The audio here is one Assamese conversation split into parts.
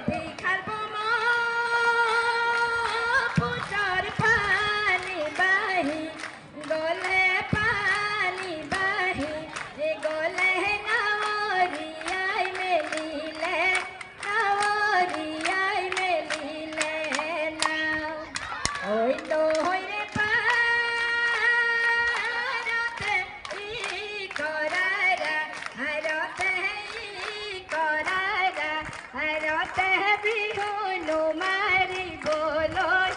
ভিখার বোমা ফুটার পানি বাহি গলে পানি বাহি গলে নাওরিয়াই মেলিলে নাওরিয়াই মেলিলে নাও ওই তো হইরে পারতে ই করারা হারতে ই করারা হারতে বিহুনু মারি বলই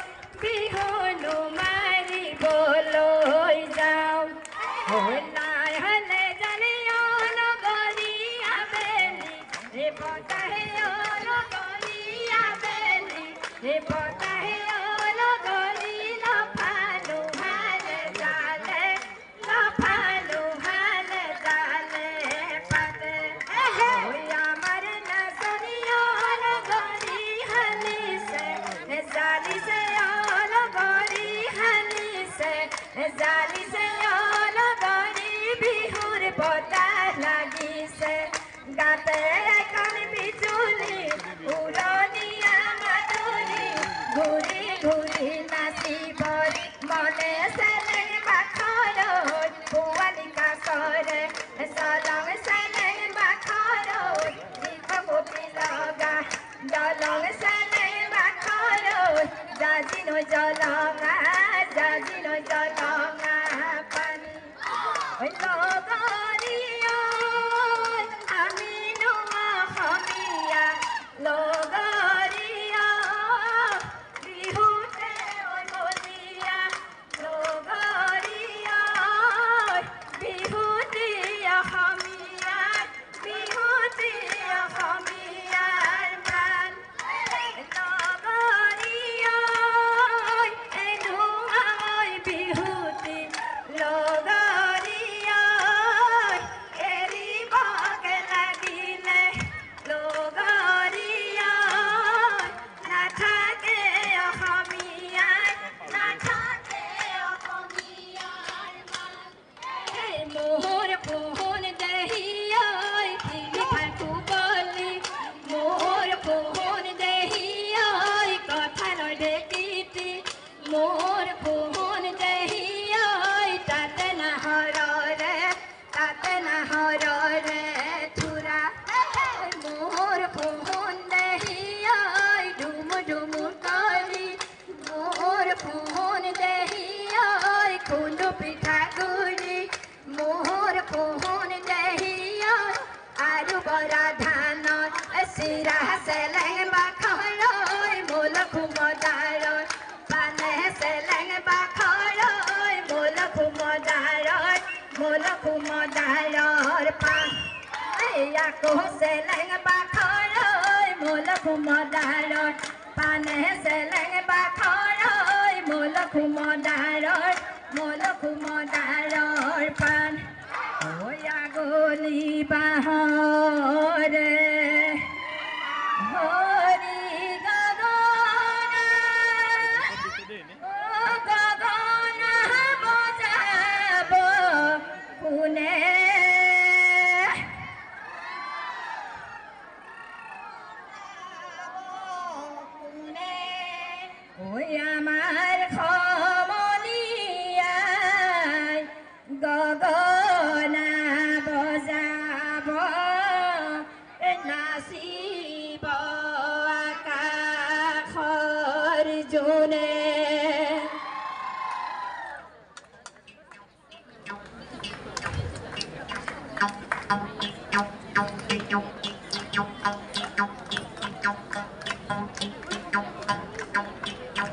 বিহুনু মারি বলই যাও নাই হলে জানিও নগরিয়া বেলি হে পতাহে নগরিয়া বেলি হে পতাহে নগরি লফালু হালে জালে লফালু হালে জালে পাতে ওই আমার নগরিয়া নগরি হালিসে জালিসে নগরি হালিসে জালিসে নগরি বিহুর বতাহ লাগিছে গাতে এখন বিজুলি উড়নিয়া মাধুরী ঘুরি ঘুরি নাচিবৰ মনে চেলেং বাখৰ পোৱালি কাকৰে চলং চেলেং বাখৰ দীপমতি লগা জলং চেলেং বাখৰ জাজিনো জলঙা জাজিনো জলঙা পানী লগৰীয়া আমি নোৱা সমীয়া লগৰীয়া বিহুতে বলিয়া লগৰীয়া বিহুতীয়া সমীয়াৰ বিহুতীয়া সমীয়াৰ মান লগৰীয়া নোৱা বিহুতি লগৰীয়া এৰিবগে লাগিলে লগৰীয়া নাথাকে অসমীয়াৰ নাথাকে অসমীয়াৰ মোহৰ পোহন দেহিয়াই থাকো বলি মোহৰ পোহন দেহিয়াই কথা নদেকিতি মোহৰ পোহন দেহিয়াই তাতে নাহৰৰে থোৰা মোহৰ পোহন দেহিয়াই ধুমু ধুমু কৰি মোহৰ পোহন দেহিয়াই খুন্দু পিঠাগুৰি মোহৰ পোহন দেহিয়াই আৰু বৰা ধানত চিৰা চেলেং বাখৰৈ মোল খুমদাৰৈ পানে চেলেং বাখৰৈ মোল খুমদাৰৈ মোল খুমদাৰৰ পান আকৌ চেলেং বাখৰৈ মোল খুমদাৰৈ পানে চেলেং বাখৰৈ মোল খুমদাৰৈ মোল খুমদাৰৰ পান গলি বাহৰে হৰি গগনা গগনা বজাব কোনে ওই আমাৰ সমনীয়াই গগনা বজাব নাচিব আকাশৰ জোনে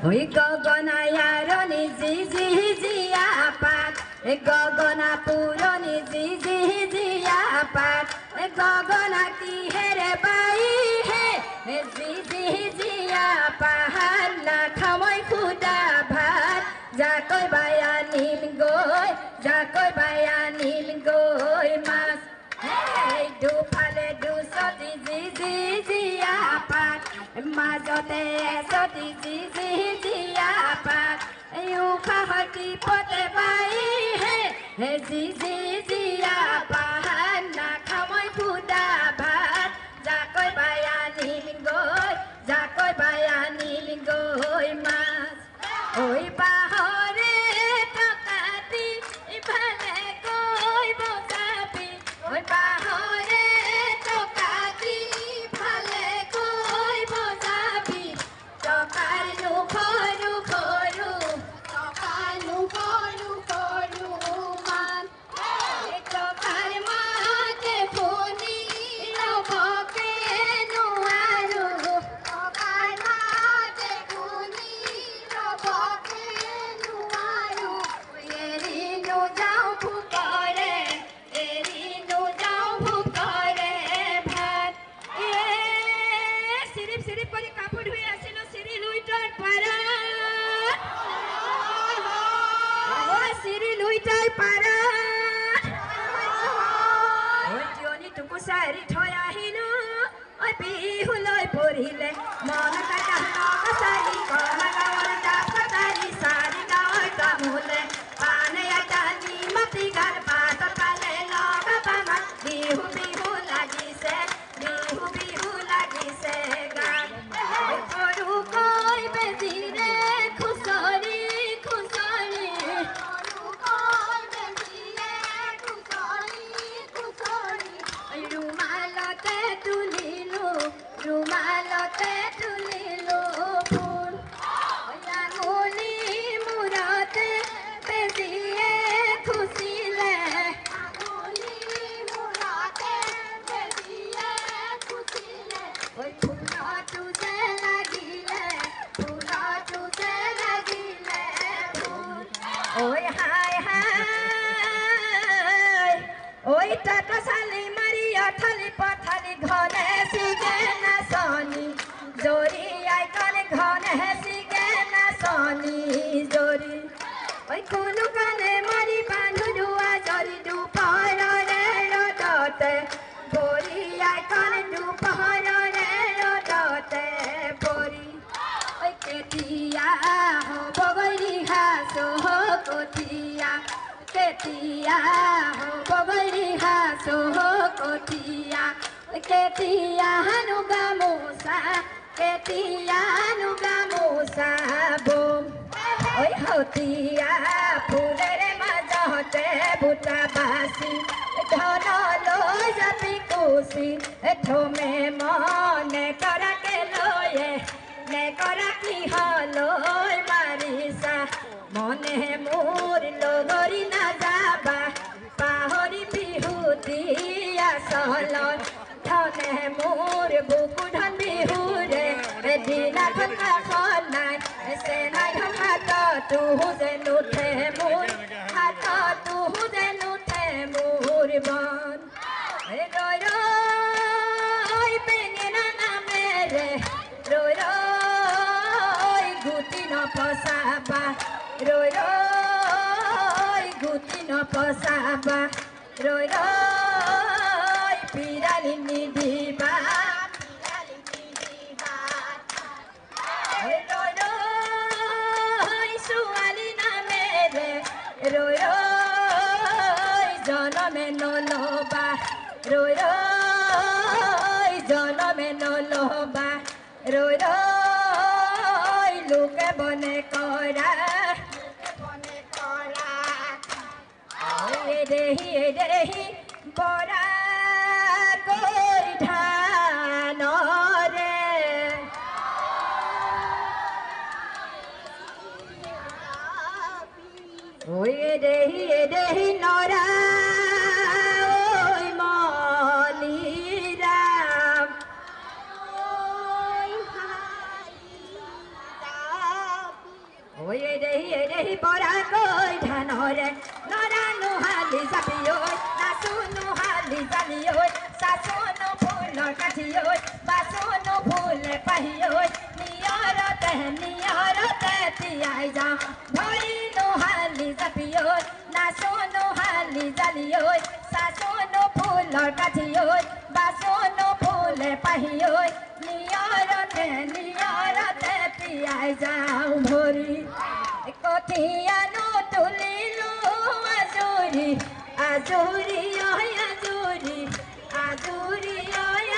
ওই গগনায়ারনি জি জি জিয়া পাত গগনা পুরনি জি জি জিয়া পাত গগনা কি হেরে বাই হে জি জি জিয়া পাহাড় না খামই খুদা ভাত যাকৈ বায়া নিম গৈ মাছ দুফালে দুচতি জি জি জিয়া পাত মাজতে এচতি জি জি জিয়া পাত উশাহতি পতে পাই হে জি জি জিয়া পাহাড় না খামই খুদা ভাত যাকৈ বায়া নিম গৈ বিহুলৈ পঢ়িলে মন কচাৰি কহা গাঁৱৰ ডাক কটাৰী চাৰি গাঁৱৰ তামোলে পানে আটানি মাটি গাৰ পাত পালে লগাবা মাত বিহু বিহু লাগিছে গান সৰু কৈ বেজিৰে খুচৰি খুচৰি ৰুমালতে তুলিলো ফুল আঙুলি মূৰতে বেজিয়ে খুচিলে ফুলটো যে লাগিলে ফুল ঐ হাই ঐ তত চালি মাৰি অঠালি পথালি ঘনে চিগে নাচনি জৰিয়াই কনে ঘনে চিগে নাচনি জৰি ঐ কোনো কানে মাৰি বান্ধুৱা জৰি দুপৰৰে ৰদতে ভৰিয়াই কনে দুপৰৰে ৰদতে ভৰি ঐ কেতিয়া হ'ব গৰি হাসো কঠীয়া কেতিয়া হ'ব গৰি হাসো কঠীয়া কেতিয়ানো গামোচা বম ঐ হতিয়া ফুলেৰে মাজতে বুটা বাচি ধনলৈ জাপি কুচি থমে মনে কৰাকে লৈয়ে নেকৰা কিহলৈ মাৰিছা মনে মোৰ লগৰি নাযাবা পাহৰি বিহুতীয়া চলত ধনে মোৰ বুকু ধন বিহুৰে দিনাখন কাষত নাই চেনাই ধন হাততো যে নুঠে মোৰ বন ৰৈ বেঙেনা নামেৰে ৰৈ গুটি নপচাবা গুটি নপচাবা ৰৈ পিৰালি নিদিবা ছোৱালী নামেৰে ৰৈ জনমে নলবা জনমে নলবা লোকে বনে কৰা দেহি বৰা কৈ ধানৰে দেহি নৰা মণিৰাম দেহি বৰা কৈ ধানৰে নৰা নোহালি জাপি নাচো নোহালি জালি চাচোনো ফুলৰ কাঠি বাচোনো ফুলে পাহি নিয়ৰতে তিয়াই যাওঁ ভৰি নোহালি জাপি নাচো নোহালি জালি চাচোনো ফুলৰ কাঠি বাচোনো ফুলে পাহি নিয়ৰতে তিয়াই যাওঁ ভৰি কঠীয়ানো তুলিলো আজুৰি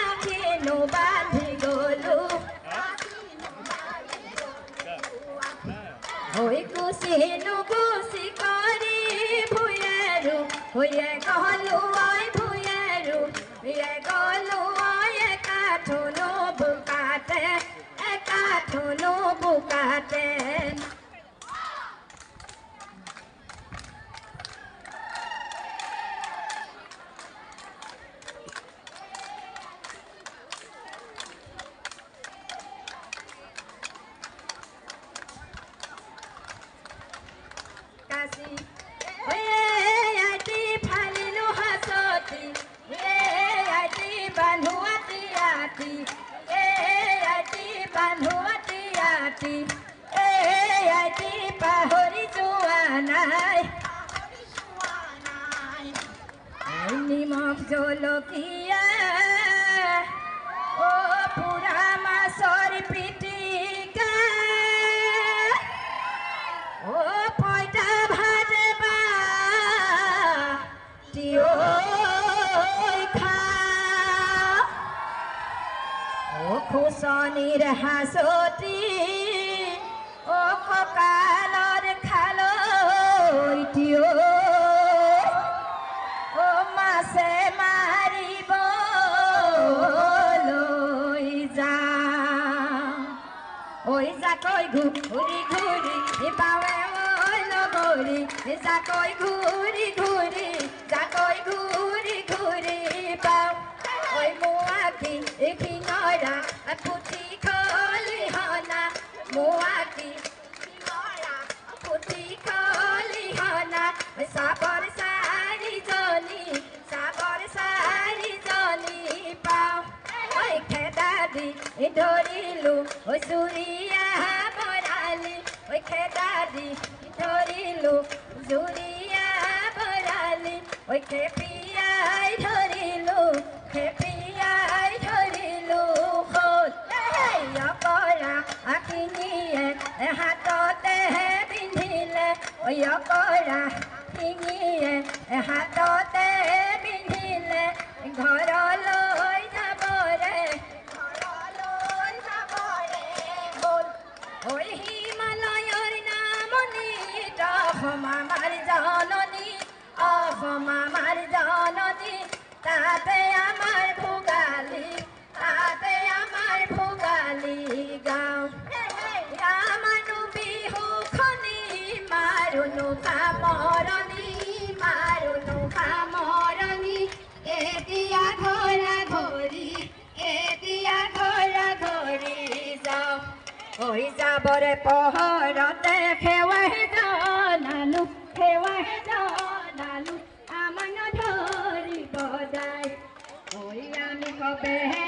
আখিনো বান্ধি গলো কুচিনো কুচি কৰি ভূঞেৰো গলো একাঠুনো বোকাতে পাহৰি যোৱা নাই নিমখ জলকীয়া শনির হাসতি ও ককালর খালো ইটিও ও মাসে মারিব লই যা ওই যা কই ঘুরি ঘুরি পাবে ওই লগরি যা কই ঘুরি ঘুরি যা কই ঘুরি ঘুরি পাও ওই মুয়াকি খিঙরা পুটি খলি হনা মুয়াকি খিঙরা পুটি খলি হনা সাবর সারি জনি পাও ওই খেদাদি ধরিলু ওই সুরিয়া বরালি ওই খেদাদি ধরিলু সুরিয়া বরালি ওই খেপিয়াই ধরিলু খোল করা আখিনিয়ে হাততে পিন্ধিলে ওই করা শিঙিয়ে হাততে পিন্ধিলে ঘৰলৈ যাবৰে বল ওই হিমালয়ৰ নামনি অসম আমাৰ জননী তাতে আমাৰ ভোগালী গাঁও আমানো বিহু খনি মাৰুনো সামৰণি এতিয়া ঘৰা ঘৰি যাওঁ ঐ যাবৰে পহৰতে সেৱাই জনালো আমাক ধৰিব যায় ঐ আমি কবে